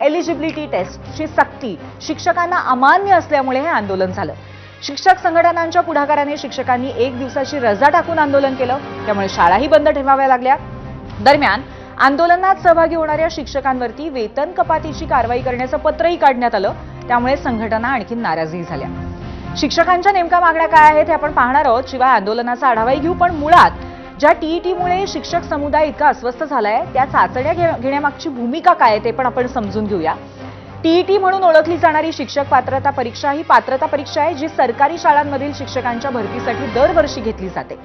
Eligibility टेस्टची सक्ती शिक्षकांना अमान्य असल्यामुळे हे आंदोलन झालं। शिक्षक संघटनांच्या पुढाकाराने शिक्षकांनी 1 दिवसाची रजा टाकून आंदोलन केलं, त्यामुळे शाळाही बंद ठेवाव्या लागल्या। दरम्यान आंदोलनात सहभागी होणाऱ्या शिक्षकांवरती वेतन कपातीची कारवाई करण्याचं पत्रही काढण्यात आलं, त्यामुळे संघटना आणखी नाराजी झाल्या। शिक्षकांच्या नेमक्या मागण्या काय आहेत हे आपण पाहणार आहोत, शिवाय आंदोलनाचा आढावाही घेऊ। पण मुळात ज्या टीईटीमुळे शिक्षक समुदाय इतका अस्वस्थ झालाय त्या चाचण्या घेण्यामागची भूमिका काय आहे ते पण आपण समजून घेऊया। टीईटी म्हणून ओळखली जाणारी शिक्षक पात्रता परीक्षा ही पात्रता परीक्षा आहे जी सरकारी शाळांमधील शिक्षकांच्या भरतीसाठी दरवर्षी घेतली जाते।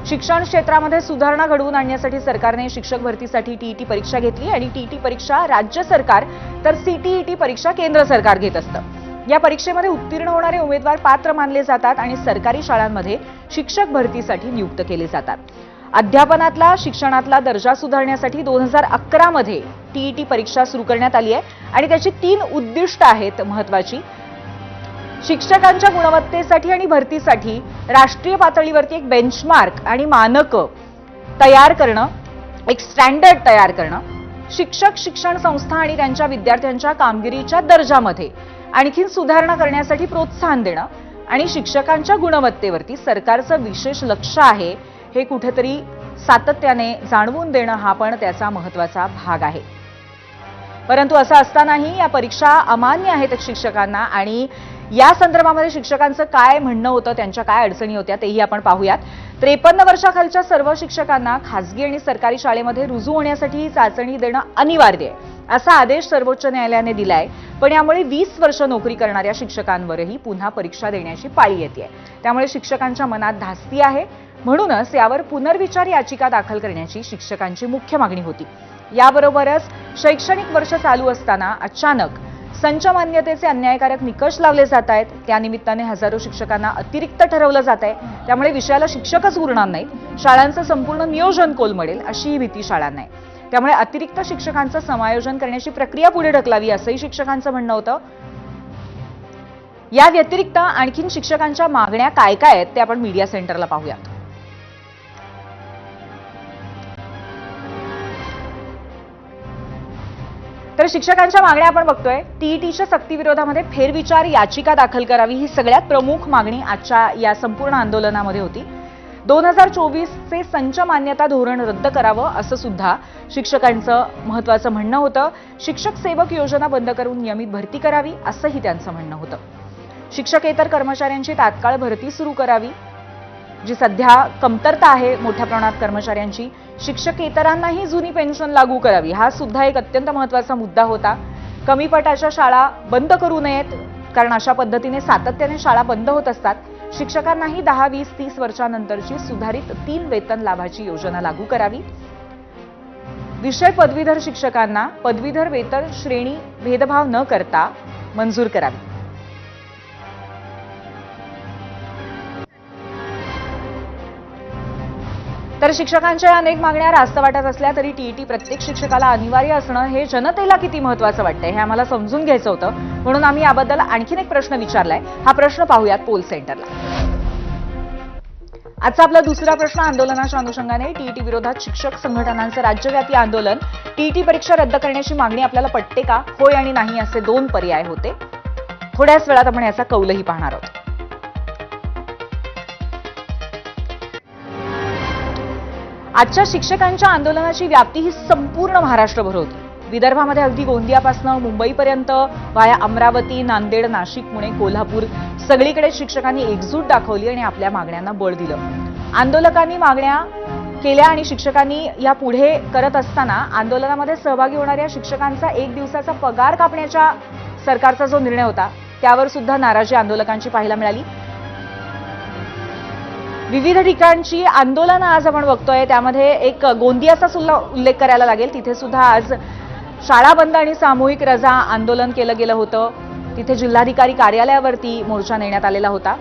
शिक्षण क्षेत्रामध्ये सुधारणा घडवून आणण्यासाठी सरकारने शिक्षक भरतीसाठी टीईटी परीक्षा घेतली आणि टीईटी परीक्षा राज्य सरकार तर सीटीईटी परीक्षा केंद्र सरकार घेत असतं। या परीक्षेमध्ये उत्तीर्ण होणारे उमेदवार पात्र मानले जातात आणि सरकारी शाळांमध्ये शिक्षक भरतीसाठी नियुक्त केले जातात। अध्यापनातला शिक्षणातला दर्जा सुधारण्यासाठी 2011 मध्ये टीईटी परीक्षा सुरू करण्यात आली आहे आणि त्याची 3 उद्दिष्ट आहेत महत्त्वाची। शिक्षकांच्या गुणवत्तेसाठी आणि भरतीसाठी राष्ट्रीय पातळीवरती एक बेंचमार्क आणि मानकं तयार करणं, एक स्टँडर्ड तयार करणं, शिक्षक शिक्षण संस्था आणि त्यांच्या विद्यार्थ्यांच्या कामगिरीच्या दर्जामध्ये आणखीन सुधारणा करण्यासाठी प्रोत्साहन देणं आणि शिक्षकांच्या गुणवत्तेवरती सरकारचं विशेष लक्ष आहे हे कुठेतरी सातत्याने जाणवून देणं हा पण त्याचा महत्त्वाचा भाग आहे। परंतु असं असतानाही या परीक्षा अमान्य आहेत शिक्षकांना आणि या संदर्भामध्ये शिक्षकांचं काय म्हणणं होतं, त्यांच्या काय अडचणी होत्या तेही आपण पाहूयात। 53 वर्षाखालच्या सर्व शिक्षकांना खासगी आणि सरकारी शाळेमध्ये रुजू होण्यासाठी ही चाचणी देणं अनिवार्य आहे असा आदेश सर्वोच्च न्यायालयाने दिलाय। पण यामुळे 20 वर्ष नोकरी करणाऱ्या शिक्षकांवरही पुन्हा परीक्षा देण्याची पाळी येते। त्यामुळे शिक्षकांच्या मनात धास्ती आहे, म्हणूनच यावर पुनर्विचार याचिका दाखल करण्याची शिक्षकांची मुख्य मागणी होती। याबरोबरच शैक्षणिक वर्ष चालू असताना अचानक संच मान्यतेचे अन्यायकारक निकष लावले जात आहेत, त्यानिमित्ताने हजारो शिक्षकांना अतिरिक्त ठरवलं जात आहे। त्यामुळे विषयाला शिक्षकच उरणार नाहीत, शाळांचं संपूर्ण नियोजन कोलमडेल अशी भीती शाळांना आहे। त्यामुळे अतिरिक्त शिक्षकांचं समायोजन करण्याची प्रक्रिया पुढे ढकलावी असंही शिक्षकांचं म्हणणं होतं। या व्यतिरिक्त आणखीन शिक्षकांच्या मागण्या काय काय आहेत ते आपण मीडिया सेंटरला पाहूयात। तर शिक्षकांच्या मागण्या आपण बघतोय, टीईटीच्या सक्तीविरोधामध्ये फेरविचार याचिका दाखल करावी ही सगळ्यात प्रमुख मागणी आजच्या या संपूर्ण आंदोलनामध्ये होती। 2024 चे संच मान्यता धोरण रद्द करावं असं सुद्धा शिक्षकांचं महत्त्वाचं म्हणणं होतं। शिक्षक सेवक योजना बंद करून नियमित भरती करावी असंही त्यांचं म्हणणं होतं। शिक्षकेतर कर्मचाऱ्यांची तात्काळ भरती सुरू करावी, जी सध्या कमतरता आहे मोठ्या प्रमाणात कर्मचाऱ्यांची। शिक्षकेतरांनाही जुनी पेन्शन लागू करावी हा सुद्धा एक अत्यंत महत्त्वाचा मुद्दा होता। कमी पटाच्या शाळा बंद करू नयेत, कारण अशा पद्धतीने सातत्याने शाळा बंद होत असतात। शिक्षकांनाही 10, 20, 30 वर्षांनंतरची सुधारित 3 वेतन लाभाची योजना लागू करावी। विषय पदवीधर शिक्षकांना पदवीधर वेतन श्रेणी भेदभाव न करता मंजूर करावी। तर शिक्षकांच्या अनेक मागण्या रास्त वाटत असल्या तरी टीईटी प्रत्येक शिक्षकाला अनिवार्य असणं हे जनतेला किती महत्त्वाचं वाटतंय हे आम्हाला समजून घ्यायचं होतं, म्हणून आम्ही याबद्दल आणखीन एक प्रश्न विचारलाय। हा प्रश्न पाहूयात पोल सेंटरला। आजचा आपला दुसरा प्रश्न आंदोलनाच्या अनुषंगाने टीईटी विरोधात शिक्षक संघटनांचं राज्यव्यापी आंदोलन, टीईटी परीक्षा रद्द करण्याची मागणी आपल्याला पटते का? होय आणि नाही असे 2 पर्याय होते। थोड्याच वेळात आपण याचा कौलही पाहणार आहोत। आजच्या शिक्षकांच्या आंदोलनाची व्याप्ती ही संपूर्ण महाराष्ट्रभर होती। विदर्भामध्ये अगदी गोंदियापासून मुंबईपर्यंत वाया अमरावती, नांदेड, नाशिक, पुणे, कोल्हापूर सगळीकडे शिक्षकांनी एकजूट दाखवली आणि आपल्या मागण्यांना बळ दिलं। आंदोलकांनी मागण्या केल्या आणि शिक्षकांनी या पुढे करत असताना आंदोलनामध्ये सहभागी होणाऱ्या शिक्षकांचा 1 दिवसाचा पगार कापण्याचा सरकारचा जो निर्णय होता त्यावर सुद्धा नाराजी आंदोलकांची पाहायला मिळाली। विविध ठिकाणची आंदोलनं आज आपण बघतोय, त्यामध्ये एक गोंदियाचा सुद्धा उल्लेख करायला लागेल। तिथे सुद्धा आज शाळा बंद आणि सामूहिक रजा आंदोलन केलं गेलं होतं। तिथे जिल्हाधिकारी कार्यालयावरती मोर्चा नेण्यात आलेला होता।